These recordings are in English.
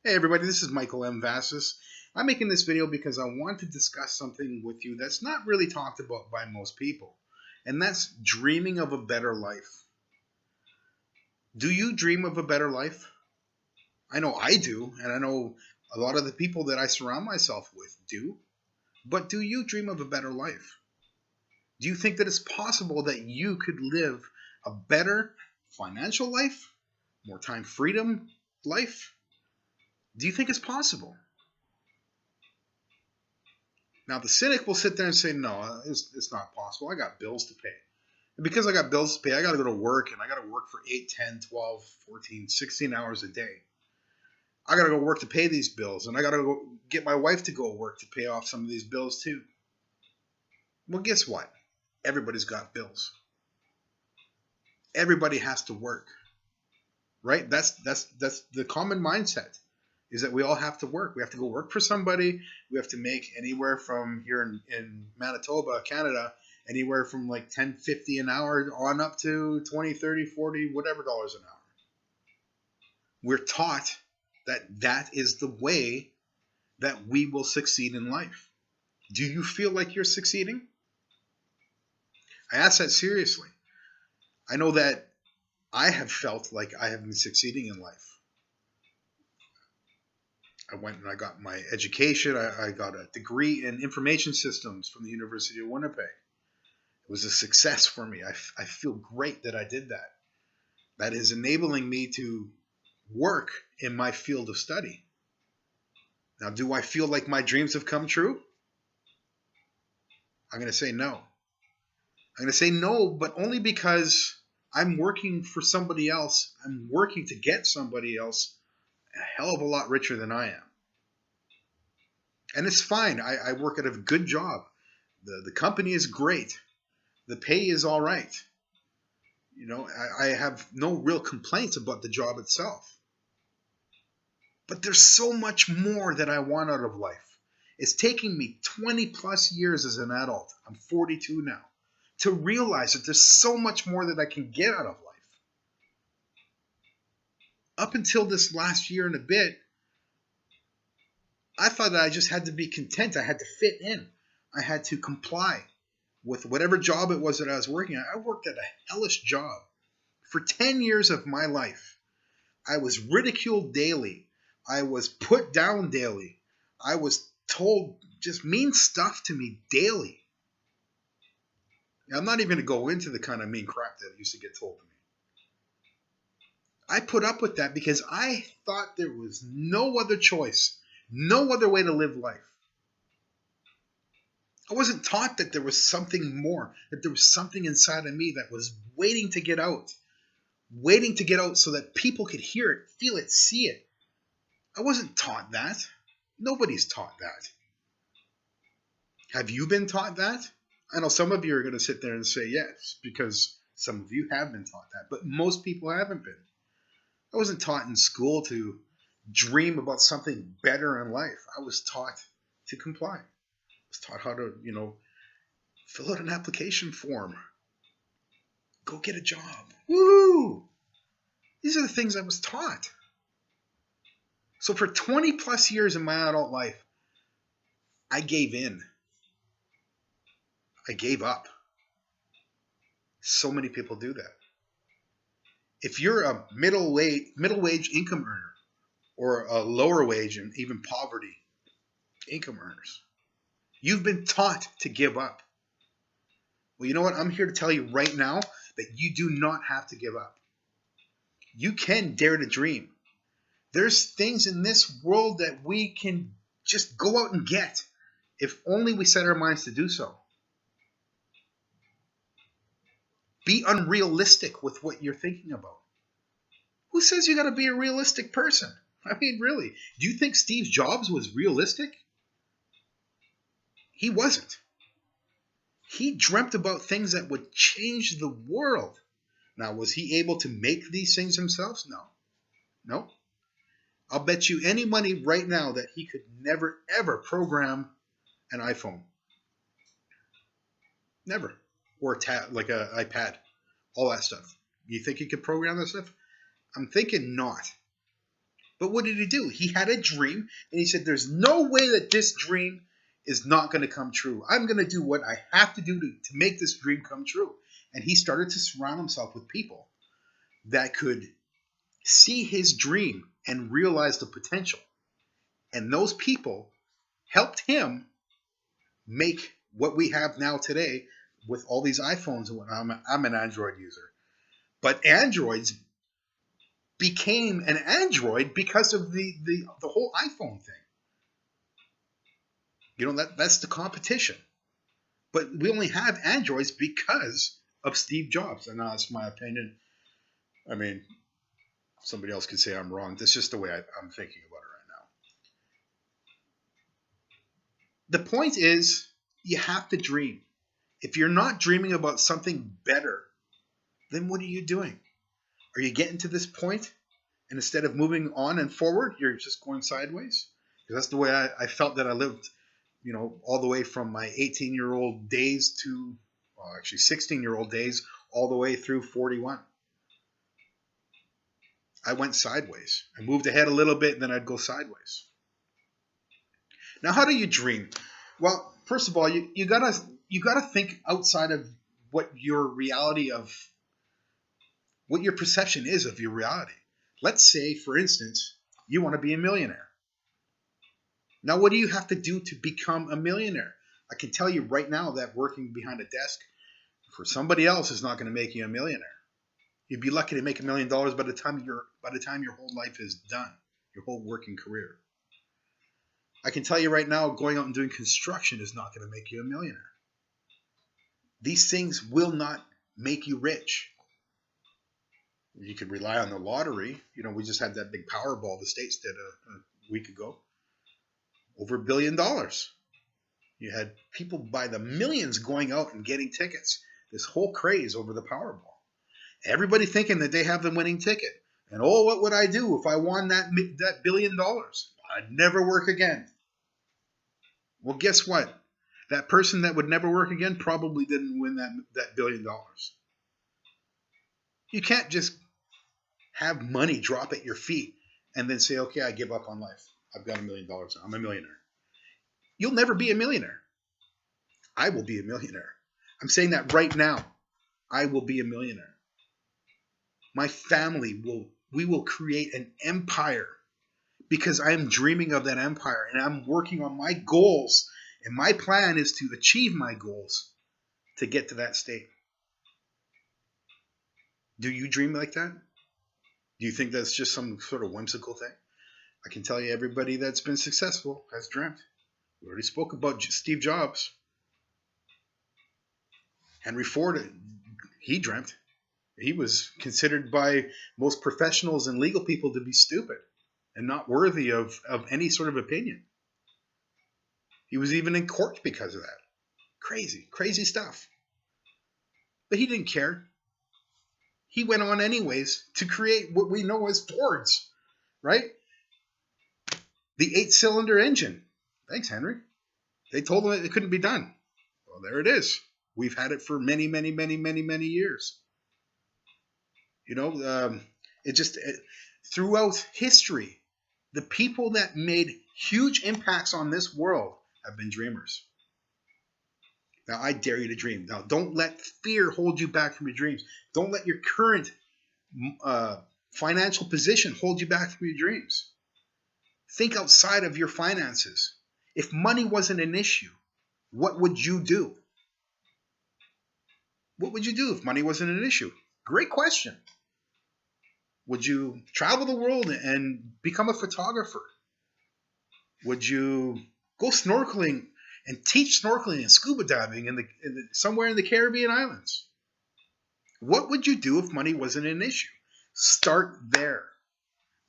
Hey everybody, this is Michael M. Vassis. I'm making this video because I want to discuss something with you that's not really talked about by most people, and that's dreaming of a better life. Do you dream of a better life? I know I do, and I know a lot of the people that I surround myself with do, but do you dream of a better life? Do you think that it's possible that you could live a better financial life, more time freedom life? Do you think it's possible? Now, the cynic will sit there and say, no, it's not possible. I got bills to pay. And because I got bills to pay, I got to go to work, and I got to work for 8, 10, 12, 14, 16 hours a day. I got to go work to pay these bills, and I got to go get my wife to go work to pay off some of these bills too. Well, guess what? Everybody's got bills. Everybody has to work, right? That's the common mindset is that we all have to work. We have to go work for somebody. We have to make anywhere from here in Manitoba, Canada, anywhere from like 10.50 an hour on up to 20, 30, 40, whatever dollars an hour. We're taught that that is the way that we will succeed in life. Do you feel like you're succeeding? I ask that seriously. I know that I have felt like I have been succeeding in life. I went and I got my education. I got a degree in information systems from the University of Winnipeg. It was a success for me. I feel great that I did that. That is enabling me to work in my field of study. Now, do I feel like my dreams have come true? I'm going to say no. I'm going to say no, but only because I'm working for somebody else. I'm working to get somebody else a hell of a lot richer than I am. And it's fine. I work at a good job. The company is great. The pay is all right. You know, I have no real complaints about the job itself. But there's so much more that I want out of life. It's taking me 20 plus years as an adult. I'm 42 now. To realize that there's so much more that I can get out of life. Up until this last year and a bit, I thought that I just had to be content. I had to fit in. I had to comply with whatever job it was that I was working at. I worked at a hellish job. For 10 years of my life, I was ridiculed daily. I was put down daily. I was told just mean stuff to me daily. Now, I'm not even going to go into the kind of mean crap that used to get told to me. I put up with that because I thought there was no other choice, no other way to live life. I wasn't taught that there was something more, that there was something inside of me that was waiting to get out so that people could hear it, feel it, see it. I wasn't taught that. Nobody's taught that. Have you been taught that? I know some of you are going to sit there and say yes, because some of you have been taught that, but most people haven't been. I wasn't taught in school to dream about something better in life. I was taught to comply. I was taught how to, fill out an application form. Go get a job. Woo! These are the things I was taught. So for 20 plus years in my adult life, I gave in. I gave up. So many people do that. If you're a middle wage income earner or a lower wage and even poverty income earners, you've been taught to give up. Well, you know what? I'm here to tell you right now that you do not have to give up. You can dare to dream. There's things in this world that we can just go out and get if only we set our minds to do so. Be unrealistic with what you're thinking about. Who says you got to be a realistic person? I mean, really, do you think Steve Jobs was realistic? He wasn't. He dreamt about things that would change the world. Now, was he able to make these things himself? No. No. I'll bet you any money right now that he could never, ever program an iPhone. Never. Or like an iPad. All that stuff. You think he could program that stuff? I'm thinking not. But what did he do? He had a dream, and he said, there's no way that this dream is not going to come true. I'm going to do what I have to do to make this dream come true. And he started to surround himself with people that could see his dream and realize the potential. And those people helped him make what we have now today with all these iPhones and whatnot. I'm an Android user. But Androids became an Android because of the whole iPhone thing. You know, that's the competition. But we only have Androids because of Steve Jobs. And that's my opinion. I mean, somebody else could say I'm wrong. That's just the way I'm thinking about it right now. The point is, you have to dream. If you're not dreaming about something better, then what are you doing? Are you getting to this point, and instead of moving on and forward, you're just going sideways? Because that's the way I felt that I lived, you know, all the way from my 18-year-old days to, well, actually 16-year-old days, all the way through 41. I went sideways. I moved ahead a little bit, and then I'd go sideways. Now, how do you dream? Well, first of all, you gotta think outside of what your reality of, what your perception is of your reality. Let's say, for instance, you want to be a millionaire. Now, what do you have to do to become a millionaire? I can tell you right now that working behind a desk for somebody else is not going to make you a millionaire. You'd be lucky to make $1 million by the time your whole life is done, your whole working career. I can tell you right now, going out and doing construction is not going to make you a millionaire. These things will not make you rich. You could rely on the lottery. You know, we just had that big Powerball the States did a week ago. Over $1 billion. You had people by the millions going out and getting tickets. This whole craze over the Powerball. Everybody thinking that they have the winning ticket. And oh, what would I do if I won that $1 billion? I'd never work again. Well, guess what? That person that would never work again probably didn't win that $1 billion. You can't just have money drop at your feet and then say, okay, I give up on life. I've got $1 million. I'm a millionaire. You'll never be a millionaire. I will be a millionaire. I'm saying that right now. I will be a millionaire. My family we will create an empire because I am dreaming of that empire and I'm working on my goals. And my plan is to achieve my goals to get to that state. Do you dream like that? Do you think that's just some sort of whimsical thing? I can tell you everybody that's been successful has dreamt. We already spoke about Steve Jobs. Henry Ford, he dreamt. He was considered by most professionals and legal people to be stupid and not worthy of any sort of opinion. He was even in court because of that. Crazy, crazy stuff. But he didn't care. He went on anyways to create what we know as Fords, right? The 8-cylinder engine. Thanks, Henry. They told him it couldn't be done. Well, there it is. We've had it for many, many, many, many, many years. You know, throughout history, the people that made huge impacts on this world have been dreamers. Now, I dare you to dream. Now, don't let fear hold you back from your dreams. Don't let your current financial position hold you back from your dreams. Think outside of your finances. If money wasn't an issue, what would you do? What would you do if money wasn't an issue? Great question. Would you travel the world and become a photographer? Would you go snorkeling and teach snorkeling and scuba diving somewhere in the Caribbean islands? What would you do if money wasn't an issue? Start there.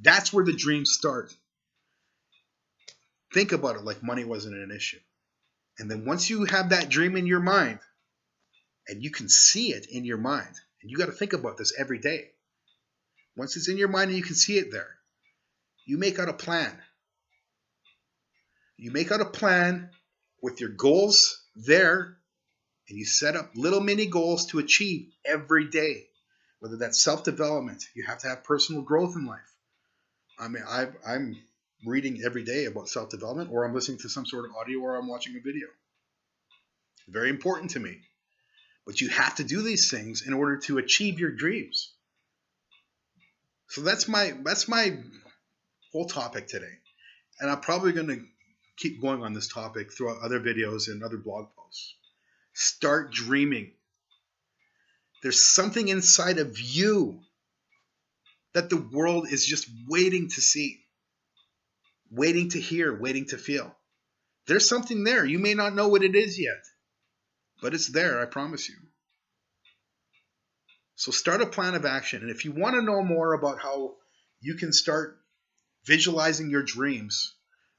That's where the dreams start. Think about it like money wasn't an issue. And then once you have that dream in your mind, and you can see it in your mind, and you got to think about this every day. Once it's in your mind and you can see it there, you make out a plan. You make out a plan with your goals there, and you set up little mini goals to achieve every day. Whether that's self-development, you have to have personal growth in life. I mean, I'm reading every day about self-development, or I'm listening to some sort of audio, or I'm watching a video. Very important to me. But you have to do these things in order to achieve your dreams. So that's my whole topic today. And I'm probably going to keep going on this topic throughout other videos and other blog posts. Start dreaming. There's something inside of you that the world is just waiting to see, waiting to hear, waiting to feel. There's something there. You may not know what it is yet, but it's there, I promise you. So start a plan of action. And if you want to know more about how you can start visualizing your dreams,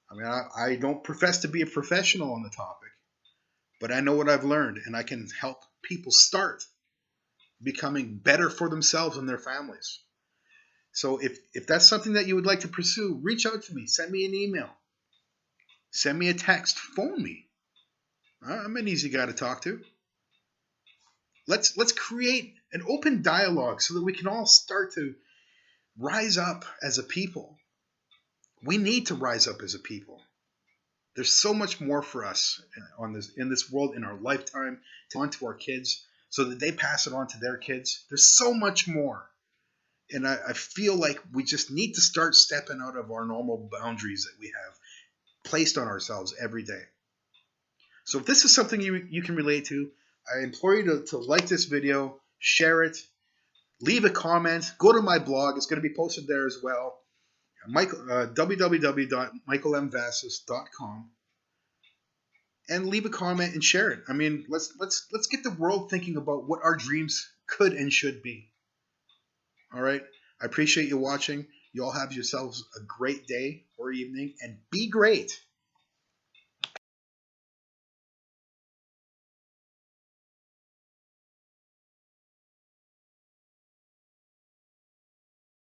I mean, I don't profess to be a professional on the topic, but I know what I've learned, and I can help people start becoming better for themselves and their families. So if that's something that you would like to pursue, reach out to me. Send me an email. Send me a text. Phone me. I'm an easy guy to talk to. Let's create an open dialogue so that we can all start to rise up as a people. We need to rise up as a people. There's so much more for us in this world, in our lifetime, on to our kids, so that they pass it on to their kids. There's so much more. And I feel like we just need to start stepping out of our normal boundaries that we have placed on ourselves every day. So if this is something you can relate to, I implore you to like this video, share it, leave a comment, go to my blog. It's going to be posted there as well. www.michaelmvassis.com, and leave a comment and share it. I mean, let's get the world thinking about what our dreams could and should be. All right. I appreciate you watching. You all have yourselves a great day or evening, and be great.